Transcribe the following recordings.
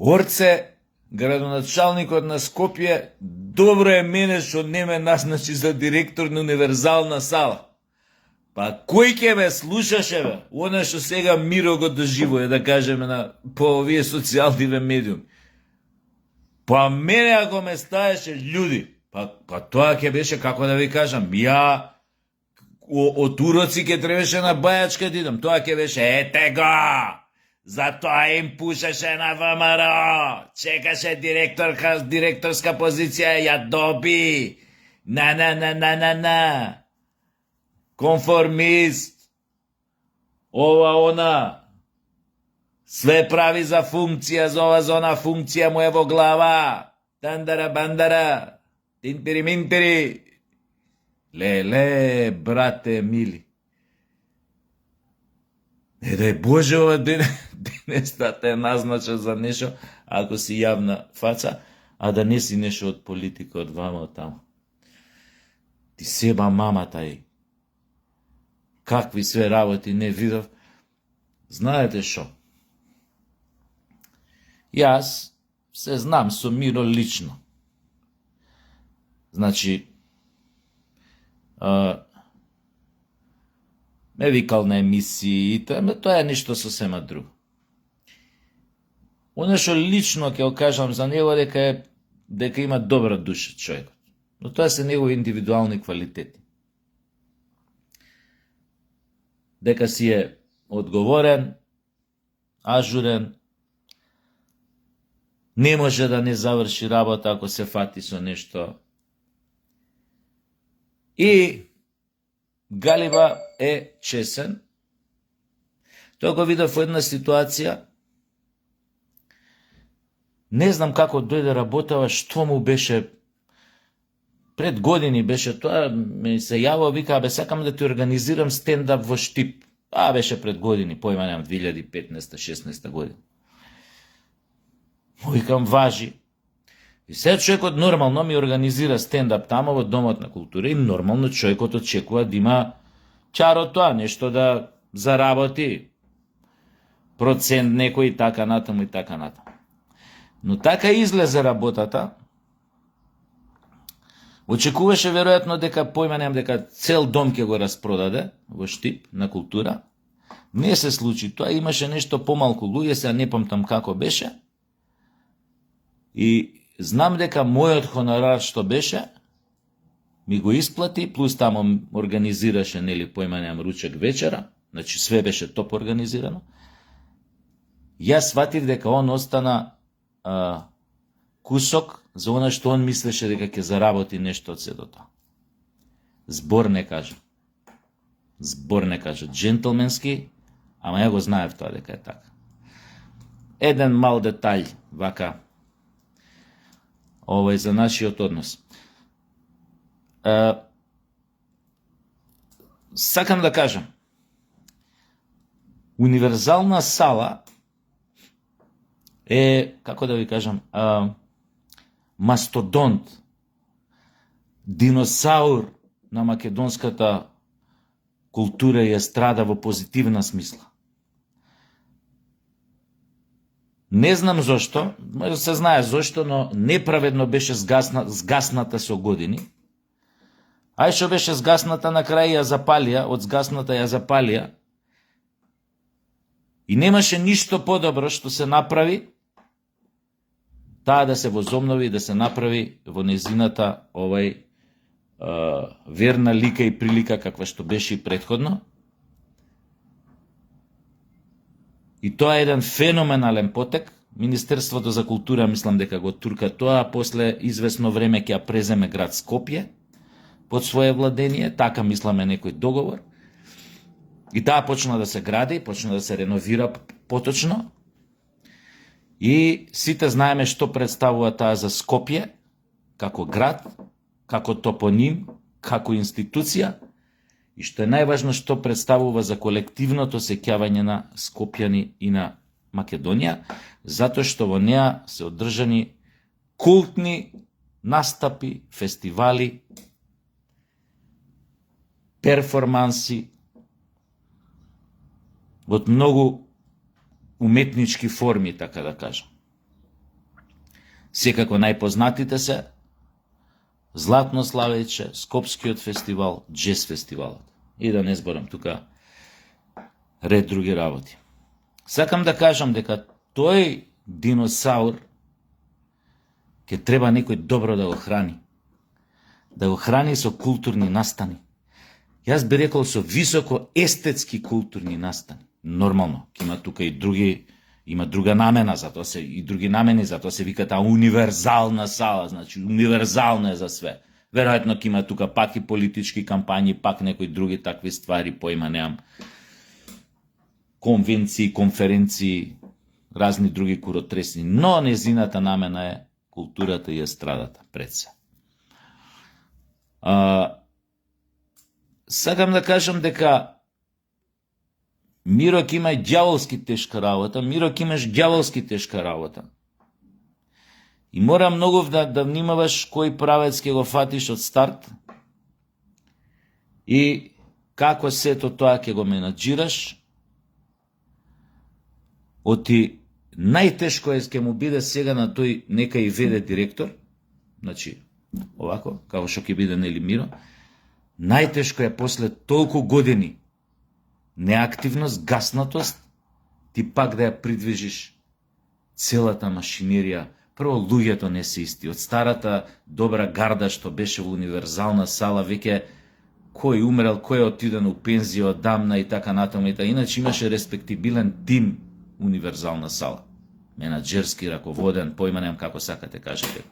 Орце, градоначалникот на Скопје, добро е мене што не ме назначи за директор на универзална сала. Па кој ќе ме слушаше, бе? Она што сега Миро го доживува, да кажеме, по овие социјални медиуми. Па мене ако ме ставеше људи, па тоа ќе беше, како да ви кажам, ја од уроци ќе требаше на бајачка да идам, тоа ќе беше, ете го! Затоа им пушеше на ВМРО, чекаше директорска позиција, ја доби. На. Конформист. Ова, она. Све прави за функција, за ова, за она функција му е во глава. Тандара, бандара. Тинтери, минтери. Леле, брате мили. Не дај Боже ова денес да те назнача за нешто, ако си јавна фаца, а да не си нешто од политика, од вама, од таму. Ти себа мамата и какви све работи не видов. Знаете шо? Јас се знам со Миро лично. Значи, ме викал на емисии, тоа е нешто сосема друго. Оно што лично ќе го кажам за него дека има добра душа човекот. Но тоа се негови индивидуални квалитети. Дека си е одговорен, ажурен, не може да не заврши работа ако се фати со нешто. И галиба е чесен. Тоа го видов во една ситуација. Не знам како дојде работава, што му беше. Пред години беше тоа, ми се јавува, вика, сакам да ти организирам стендап во Штип. Беше пред години, појма немам, 2015-16 година. Викам, важи. И сега човекот нормално ми организира стендап тамо во Домот на култура и нормално човекот очекува да има чаро тоа, нешто да заработи, процент некој и така натаму и така натаму. Но така излезе работата. Очекуваше веројатно дека појма немам дека цел дом ќе го распродаде во Штип на култура. Не се случи тоа, имаше нешто помалку луѓе, сега не памтам како беше. И знам дека мојот хонорар што беше, ми го исплати, плюс тамо организираше, нели, појма немам ручек вечера, значи све беше топ организирано. Јас сватив дека он остана кусок за она што он мислеше дека ќе заработи нешто од сето тоа. Збор не кажа. Джентлменски, ама ја го знаев тоа дека е така. Еден мал детаљ, вака, за нашиот однос. Сакам да кажам, универзална сала е, како да ви кажам, мастодонт, диносаур на македонската култура и естрада во позитивна смисла. Не знам зошто, може да се знае зошто, но неправедно беше згасната со години. Ај што беше згасната на крај ја запалија, од згасната ја запалија. И немаше ништо подобро што се направи, таа да се возобнови и да се направи во незината верна лика и прилика каква што беше и претходно. И тоа е еден феноменален потек. Министерството за култура мислам дека го турка тоа, а после известно време ќе ја преземе град Скопје под свое владение, така мисламе некој договор. И таа почна да се гради, почна да се реновира поточно. И сите знаеме што представува таа за Скопје, како град, како топоним, како институција, и што е најважно што представува за колективното сеќавање на скопјани и на Македонија, затоа што во неа се одржани култни настапи, фестивали, перформанси од многу уметнички форми, така да кажам. Секако најпознатите се Златно Славејче, Скопскиот фестивал, Джез фестивалот. И да не зборам тука ред други работи. Сакам да кажам дека тој диносаур ќе треба некој добро да го храни. Да го храни со културни настани. Јас би рекол со високо естетски културни настани. Нормално, има тука и други, има друга намена, затоа се и други намени, затоа се вика таа универзална сала, значи универзална е за све. Веројатно ќе има тука пак и политички кампањи, пак некои други такви ствари, поима немам. Конвенции, конференции, разни други куротресни, но незината намена е културата и естрадата пред се. Сакам да кажам дека Миро ќе има ѓаволски тешка работа, Миро ќе имаш ѓаволски тешка работа. И мора многу да внимаваш кој правец ќе го фатиш од старт и како сето тоа ќе го менаџираш. Оти најтешко е ќе му биде сега на тој нека и веде директор, значи овако, како што ќе биде нели Миро, најтешко е после толку години неактивност, гаснатост, ти пак да ја придвижиш целата машинерија. Прво, луѓето не се исти. Од старата добра гарда што беше во универзална сала, веќе кој умрел, кој отиден у пензија одамна и така натаму. Иначе имаше респектибилен тим универзална сала. Менаџерски, раководен, поима немам како сакате кажете.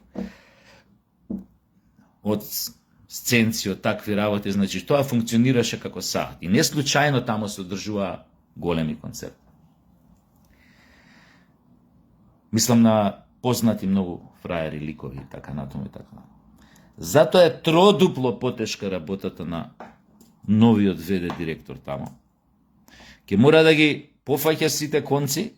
Од сценци, од такви работи, значи тоа функционираше како саат. И не случајно таму се одржува големи концерти. Мислам на познати многу фраери, ликови и така натаму и така натаму. Затоа е тродупло потешка работата на новиот ВД директор таму. Ке мора да ги пофаќа сите конци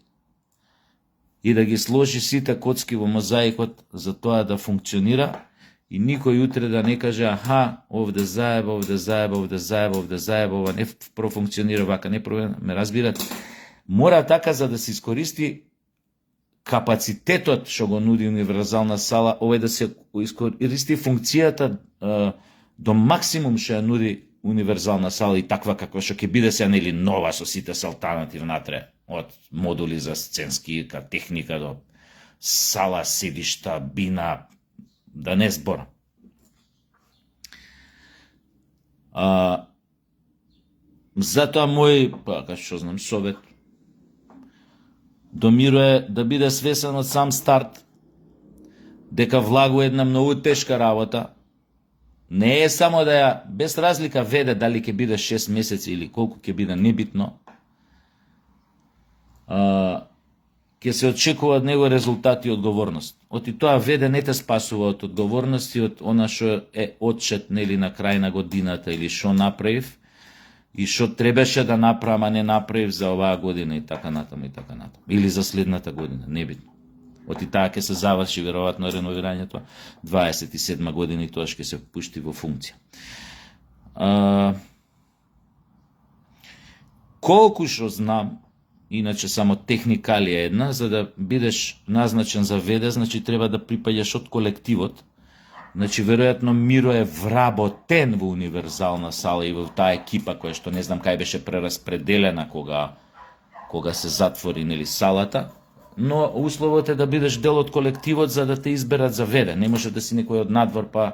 и да ги сложи сите коцки во мозаикот за тоа да функционира и никој утре да не каже аха, овде заеба, овде заеба, овде заеба, овде заеба, ова не профункционира вака, не ме разбирате. Мора така за да се искористи капацитетот што го нуди универзална сала, овој да се искористи функцијата до максимум што ја нуди универзална сала и таква како што ќе биде се нели нова со сите салтанати внатре, од модули за сценска техника до сала, седишта, бина, да не зборам. Затоа мој, како што знам, совет до Миро е да биде свесен од сам старт дека влагува една многу тешка работа. Не е само да ја, без разлика веде дали ќе биде 6 месеци или колку ќе биде, небитно. Ќе се очекува од него резултати и одговорност. Оти тоа веде не те спасува од одговорност и од она што е отчет нели на крај на годината или што направив и што требаше да направам, а не направив за оваа година и така натаму и така натаму. Или за следната година, небитно. Оти таа ќе се заврши веројатно реновирањето 27 година и тоа ќе се пушти во функција. Колку што знам, иначе само техникалија една, за да бидеш назначен за веде, значи треба да припаѓаш од колективот. Значи, веројатно Миро е вработен во универзална сала и во таа екипа која што не знам кај беше прераспределена кога се затвори нели салата, но условот е да бидеш дел од колективот за да те изберат за веде. Не може да си некој од надвор, па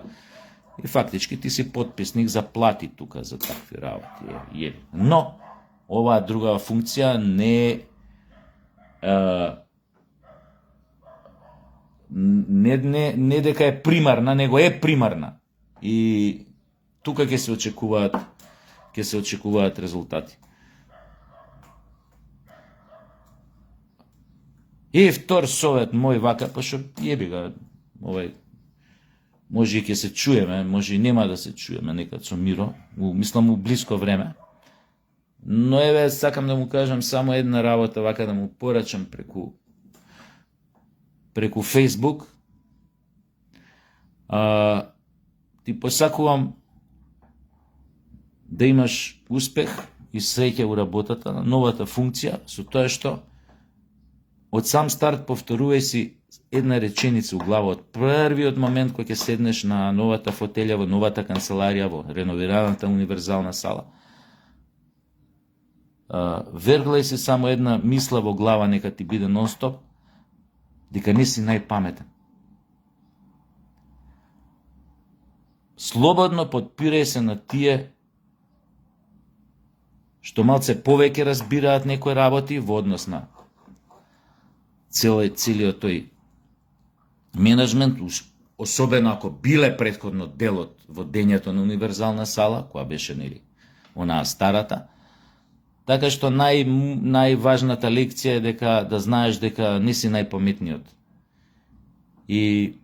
и фактички ти си потписник за плати тука за такви работи. Но оваа друга функција не дека е примарна, него е примарна. И тука ќе се очекуваат резултати. И втор совет мој вака, пошто јеби го, може и ќе се чуеме, може и нема да се чуеме некад со Миро, мислам у блиско време. Но еве, сакам да му кажам само една работа, вака да му порачам преку Facebook. Ти посакувам да имаш успех и среќа у работата на новата функција, со тоа што од сам старт повторувај си една реченица у глава од првиот момент кој ќе седнеш на новата фотелја во новата канцеларија во реновираната универзална сала. Верглај се само една мисла во глава, нека ти биде нон-стоп, дека не си најпаметен. Слободно подпирај се на тие што малце повеќе разбираат некои работи во однос на целиот тој менеджмент, особено ако биле претходно дел од водењето на универзална сала, која беше нели онаа старата. Така што најважната лекција е дека да знаеш дека не си најпаметниот. И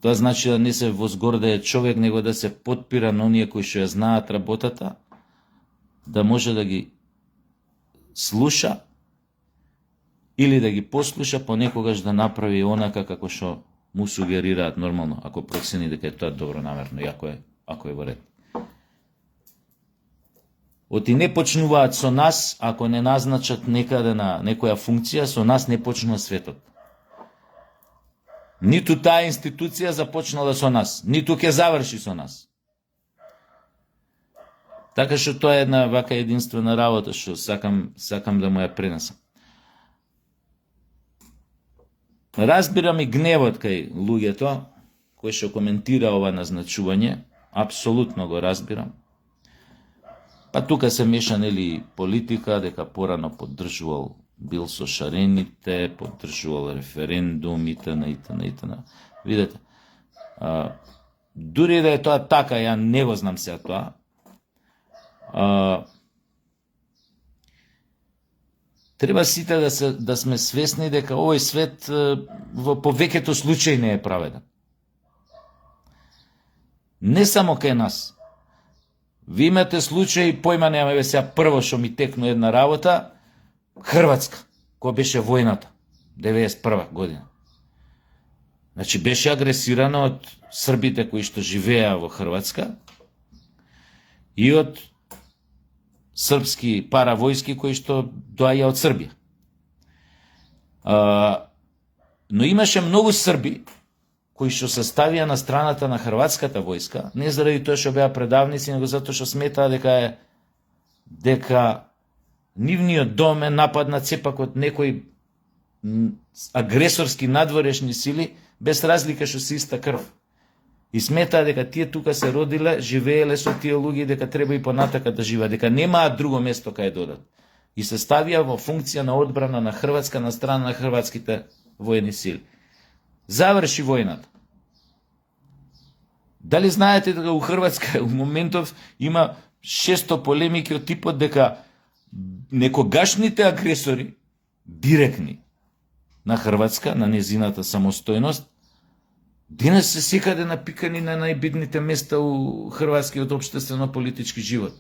тоа значи да не се возгордее човек, него да се подпира на оние кои што ја знаат работата, да може да ги слуша или да ги послуша, понекогаш да направи онака како што му сугерираат нормално, ако процени дека е тоа добронамерно и ако е во ред. Оти не почнуваат со нас, ако не назначат некаде на некоја функција, со нас не почнува светот. Ниту таа институција започнала со нас, ниту ќе заврши со нас. Така што тоа е една вака единствена работа што сакам да му ја пренесам. Разбирам и гневот кај луѓето кои што коментира ова назначување, апсолутно го разбирам. Па тука се меша нели политика, дека порано поддржувал бил со шарените, поддржувал референдум итн. Видете, дури да е тоа така, ја не го знам сега тоа. Треба сите да сме свесни дека овој свет во повеќето случаи не е праведен. Не само кај нас. Ви имате случаи, појма немаме сега, прво што ми текну една работа, Хрватска, која беше војната, 91 година. Значи беше агресирана од србите кои што живеа во Хрватска и од српски паравојски кои што доаѓа од Србија. Но имаше многу срби кои што се ставија на страната на хрватската војска, не заради тоа што беа предавници, него затоа што сметаа дека нивниот дом е нападнат сепак од некои агресорски надворешни сили, без разлика што се иста крв. И сметаа дека тие тука се родиле, живееле со тие луѓе, дека треба и понатака да живеат, дека немаат друго место кај додат. И се ставија во функција на одбрана на Хрватска на страна на хрватските воени сили. Заврши војната. Дали знаете дека у Хрватска у моментов има 600 полемики од типот дека некогашните агресори, директни на Хрватска, на незината самостојност, денес се секаде напикани на најбитните места у хрватскиот општествено-политички живот.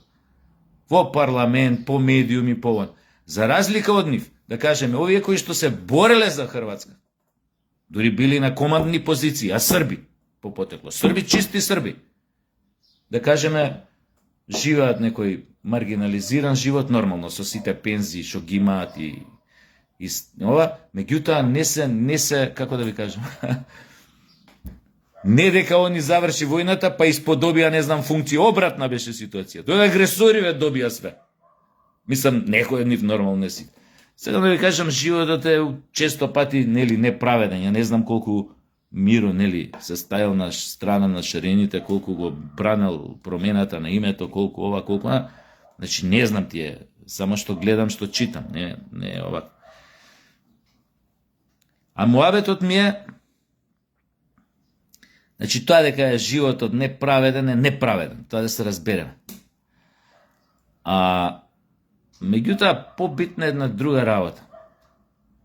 Во парламент, по медиуми, по вон. За разлика од нив, да кажеме, овие кои што се бореле за Хрватска, дури били на командни позиции, а срби, по потекло. Срби, чисти срби. Да кажеме, живеат некој маргинализиран живот, нормално, со сите пензии што ги имаат и ова, меѓутоа не се, како да ви кажам, не дека они заврши војната, па исподобија, не знам, функција, обратна беше ситуација. Тоа агресориве добија све. Мислам, некој од нив нормално не си. Сега да ви кажам, животот е често пати нели неправеден. Ја не знам колку Миро нели се стајал на страна на шарените, колку го бранел промената на името, колку ова, колку она. Значи не знам тие, само што гледам, што читам, не е ова. А муабетот ми е, значи тоа дека е животот неправеден е неправеден, тоа да се разбереме. Меѓутоа, побитна една друга работа.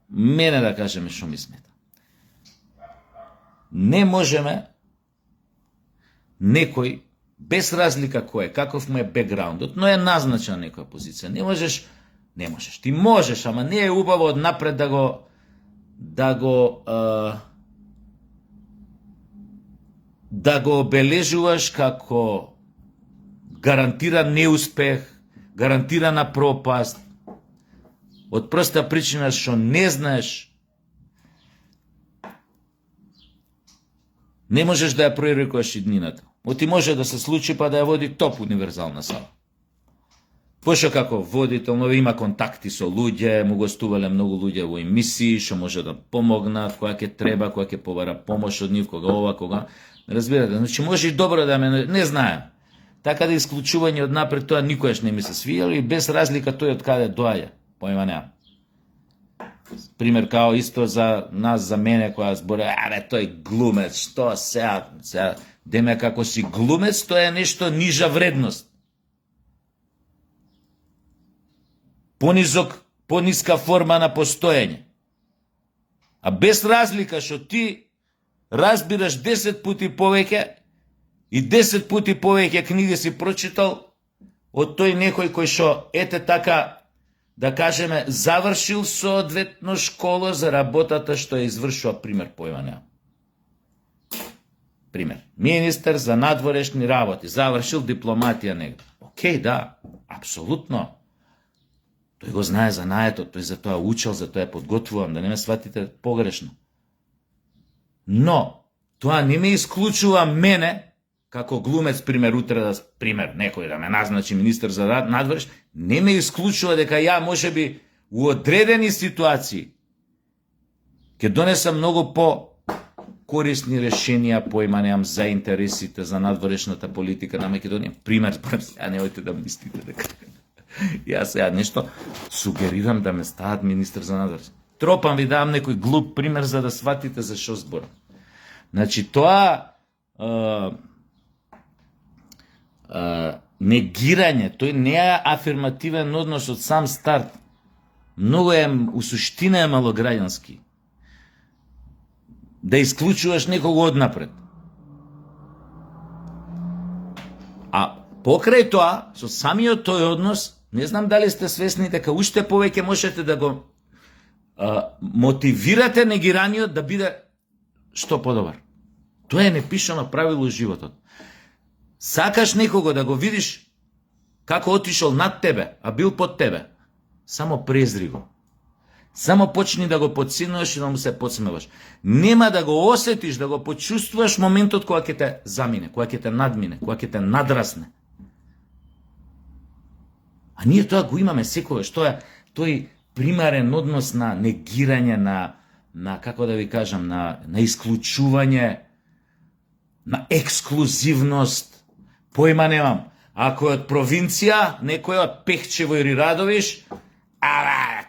Мене да кажеме што ми смета. Не можеме некој, без разлика кој е, каков му е бекграундот, но е назначен на некоја позиција. Не можеш. Ти можеш, ама не е убаво однапред да го обележуваш како гарантиран неуспех, гарантирана пропаст. Од проста причина што не знаеш, не можеш да ја прорекуваш иднината. Оти може да се случи па да ја води топ универзална сала. Пошто како водител, но има контакти со луѓе, му гостувале многу луѓе во емисии, што може да помогнат, кога ќе треба, кога ќе побара помош од нив, кога ова, кога... Разбирате, значи може и добро да ме... Не знаем. Така да исклучување од напред, тоа никојаш не ми се свијало и без разлика тој од каде доаѓа. Појма немам. Пример као исто за нас, за мене, која зборе, тој глумец, што сега, деме како си глумец, тоа е нешто нижа вредност. Пониска форма на постоење. А без разлика што ти разбираш 10 пати повеќе и 10 пати повеќе книги си прочитал од тој некој кој што ете така, да кажеме, завршил соодветно школа за работата што ја извршува, пример, појма неа. Пример, министер за надворешни работи, завршил дипломатија негде. Океј, да, апсолутно. Тој го знае занаето, тој за тоа учел, за тоа е подготвуван, да не ме сватите погрешно. Но, тоа не ме исклучува мене, како глумец, пример, утре да, пример, некој да ме назначи министер за надвореш, не ме исклучува дека ја можеби у одредени ситуации ќе донесам многу по корисни решенија, појма немам, за интересите, за надворешната политика на Македонија. Пример, ја неојте да мислите дека јас сега нешто сугерирам да ме стават министер за надворешни. Тропам ви давам некој глуп пример за да сватите за што зборам. Значи, тоа негирање, тој не е афирмативен однос од сам старт. Многу е, у суштина е малограѓански. Да исклучуваш некого однапред. А покрај тоа, со самиот тој однос, не знам дали сте свесни дека уште повеќе можете да го мотивирате негираниот да биде што подобар. Тоа е непишано правило во животот. Сакаш некого да го видиш како отишол над тебе, а бил под тебе, само презри го. Само почни да го подценуваш и да му се подсмеваш. Нема да го осетиш, да го почувствуваш моментот кога ќе те замине, кога ќе те надмине, кога ќе те надрасне. А ние тоа го имаме секогаш, тој примарен однос на негирање, на како да ви кажам, на исклучување, на ексклузивност. Појма немам. Ако е од провинција, некој од Пехчево или Радовиш, таа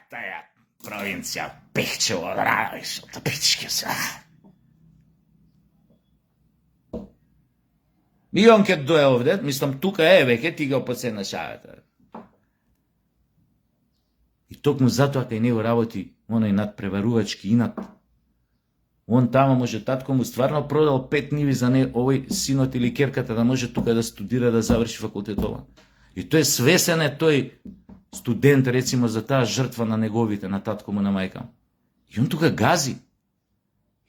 провинција, Пехчево, Радовиш, пички се. И он ке дое овде, мислам, тука е веќе, ти го подседнаш авета. И токму затоа кај него работи оној надпреварувачки инат. Он тамо може татко му стварно продал 5 ниви за не овој синот или керката да може тука да студира, да заврши факултетова. И тој свесен е тој студент, рецимо, за таа жртва на неговите, на татко му, на мајка. И он тука гази.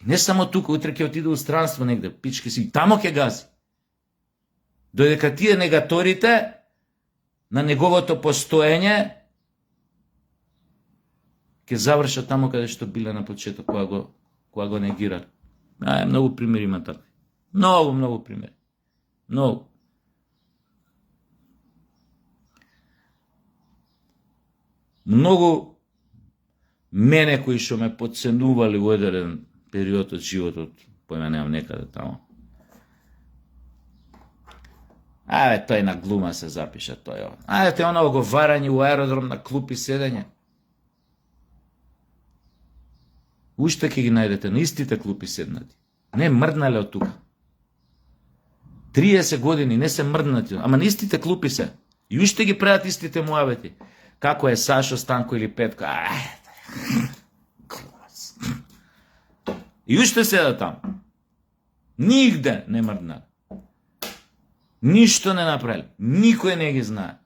И не само тука, утре ќе отиде у странство негде, пички си, тамо ќе гази. Додека тие негаторите на неговото постоење ќе завршат тамо каде што биле на почеток, кога го негират. Многу примери има такви. Многу примери. Многу. Многу мене кои што ме подценували во еден период од животот, појма немам некаде тамо. Тој на глума се запиша, тој. Те оно оговарање у аеродром на клуп и седење. Уште ќе ги најдете на истите клупи седнати. Не мрднале од тука. 30 години не се мрднати, ама на истите клупи се. И уште ги прават истите муабети. Како е Сашо, Станко или Петко. И уште седат там. Нигде не мрднале. Ништо не направили. Никој не ги знае.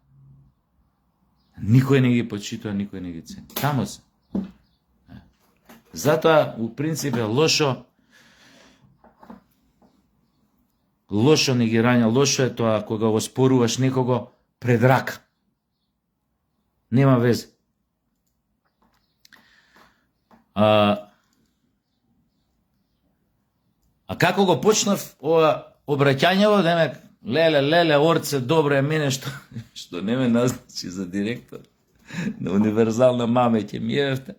Никој не ги почитува, никој не ги цени. Тамо се. Затоа, у принцип, е лошо негирање, лошо е тоа кога го споруваш некого пред рака. Нема везе. А како го почнав ова обраќањево, демек, леле, Орце, добро е мене што не ме назначи за директор на универзална маме ќе ми евте.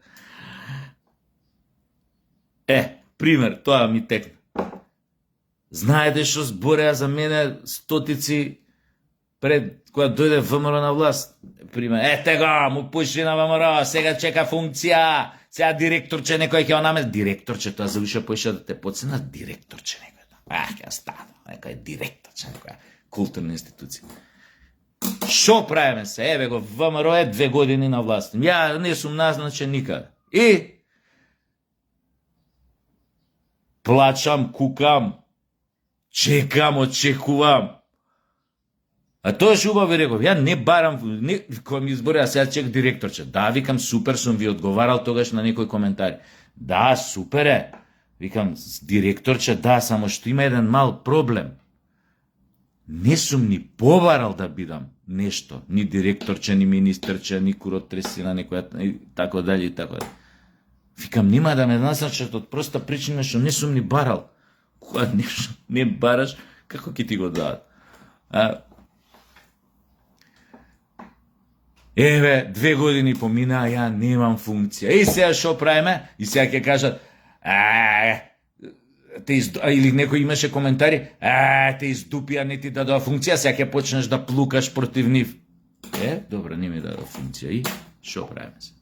Пример, тоа ми текна. Знаете што збореа за мене стотици пред кога дојде ВМРО на власт? Пример, тега, му пуши на ВМРО, сега чека функција, сега директорче некој ќе онаме, директорче, тоа завише поише да те подсена, директорче некој. Ќе стана, некој директорче, некоја културна институција. Шо правиме се? Еве го, ВМРО е 2 години на власт. Ја не сум назначен никаде. И плачам, кукам, чекам, очекувам. А тоа што убаво ви реков, ја не барам, кој ми изборија сега чек директорче. Да, викам, супер сум ви одговарал тогаш на некој коментари. Да, супер е. Викам, директорче, да, само што има еден мал проблем. Не сум ни побарал да бидам нешто, ни директорче, ни министерче, ни курот тресина, некоја, и тако дали, и тако дали. Викам, нема да ме назначат од проста причина што не сум ни барал. Кога нешто не бараш, како ќе ти го дадат? Еве, 2 години помина, ја немам функција. И сега шо правиме? И сега ќе кажат, или некој имаше коментари, те издупија, не ти дадоа функција, сега ќе почнеш да плукаш против нив. Добро, не ми дадоа функција. И шо правиме се?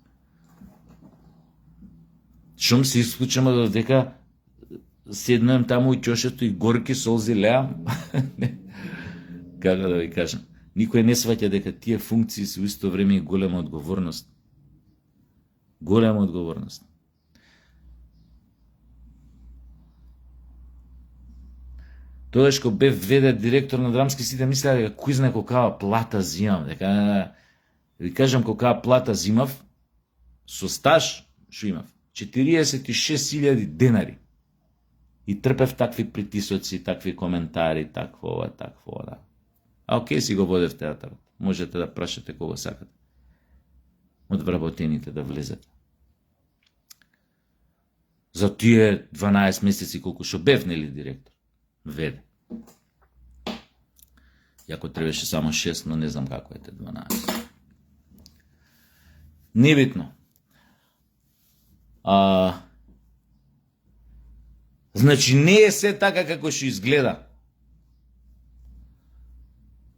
Шум се исклучаме додека седнем таму и ќошето и горки солзи леам. Како да ви кажам? Никој не сваќа дека тие функции се во исто време и голема одговорност. Голема одговорност. Тогаш кога бев веде директор на драмски сите, мислеа дека кој знае колкава плата зимам. Дека, ви кажам колкава плата зимав, со стаж, што имав? 46.000 денари. И трпев такви притисоци, такви коментари, такво, да. А окей си го водев театарот. Можете да прашате кого сакате. Од вработените да влезете. За тие 12 месеци колку што бев, нели, директор? Веде. Јако требаше само 6, но не знам како е те 12. Небитно. Значи не е се така како што изгледа.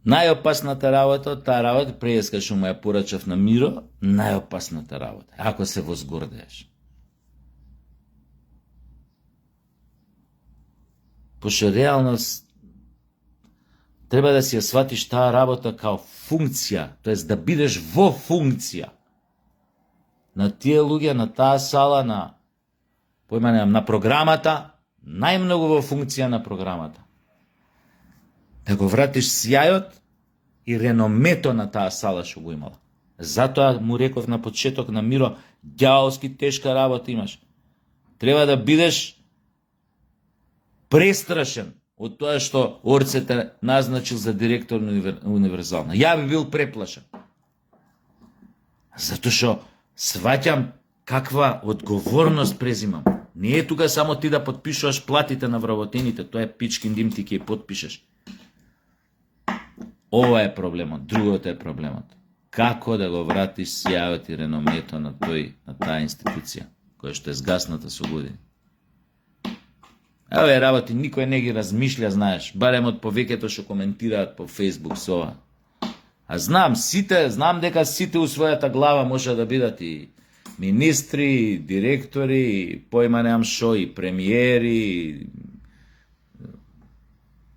Најопасната работа од таа работа, преска што му ја порачав на Миро, најопасната работа, ако се возгордееш. Пошто реално треба да си ја сватиш таа работа као функција, тоест да бидеш во функција на тие луѓе, на таа сала, на програмата, најмногу во функција на програмата. Да го вратиш сјајот и реномето на таа сала што го имала. Затоа му реков на почеток на Миро, ѓаолски тешка работа имаш. Треба да бидеш престрашен од тоа што Орце те назначил за директор на универзална. Ја би бил преплашен. Затоа што сваќам каква одговорност презимам. Не е тука само ти да подпишуваш платите на вработените, тоа е пичкин дим, ти ќе подпишеш. Ова е проблемот, другото е проблемот. Како да го вратиш сјавот и реномето на таа институција, која што е згасната со години. Еве работи никој не ги размишља, знаеш, барем од повеќето што коментираат по Facebook со ова. А знам дека сите у својата глава може да бидат и министри, и директори, и појма немам шо, и премиери, и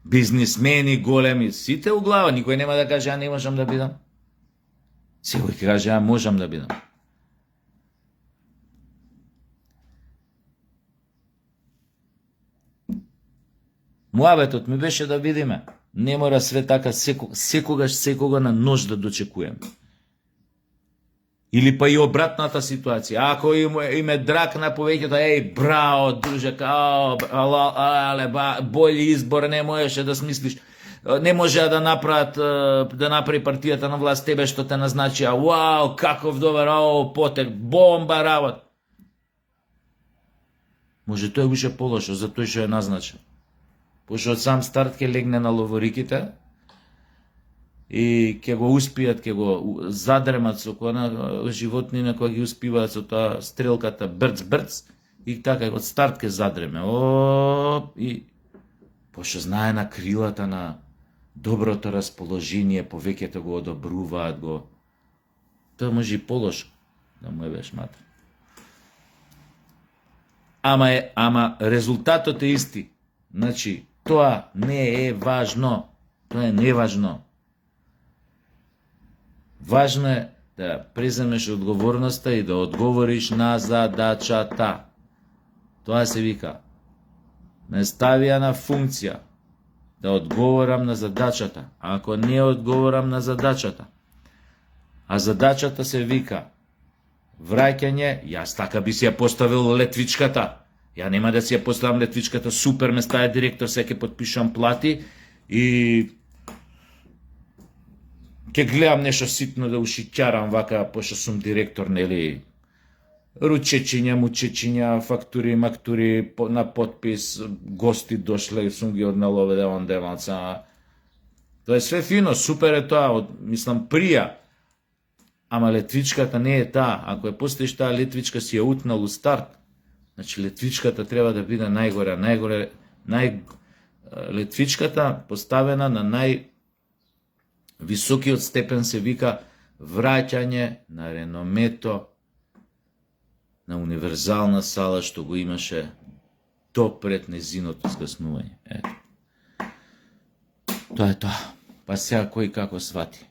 бизнисмени големи, сите у глава, никој нема да каже, не можам да бидам. Секој ќе каже, можам да бидам. Муабетот ми беше да видиме. Не мора све така секогаш секога на нож да дочекуваме. Или па и обратната ситуација. Ако име драк на повеќето, браво, друже, бољи избор не можеше да смислиш. Не може да направи партијата на власт тебе што те назначија. Вау, каков добар, потек, бомба работа. Може тој уште полошо за тој што е назначен. Пошто од сам старт ќе легне на ловориките и ќе го успијат, ќе го задремат со која животнина која ги успиваат со таа стрелката брц и така од старт ќе задреме. И пошто знае на крилата на доброто расположение, повеќето го одобруваат го. Тоа може и полошо да му е беш матер. Ама резултатот е исти. Значи, тоа не е важно. Тоа е неважно. Важно е да преземеш одговорноста и да одговориш на задачата. Тоа се вика. Ме ставија на функција да одговорам на задачата. А ако не одговорам на задачата, а задачата се вика враќање, јас така би си ја поставил летвичката. Ја нема да си ја поставам летвичката, супер ме стае директор, се ќе подпишам плати и ќе гледам нешто ситно да ушиќарам вака, пошто сум директор, нели, мучечиња, фактури, мактури, на подпис, гости дошле, сум ги однел овде, онде, маца. Тоа е све фино, супер е тоа, мислам, прија. Ама летвичката не е таа. Ако ја поставиш таа летвичка, си ја утнал у старт. Значи, летвичката треба да биде најгоре. Летвичката поставена на највисокиот степен се вика враќање на реномето на универзална сала што го имаше до пред незиното згаснување. Тоа е тоа. Па сега кој како свати.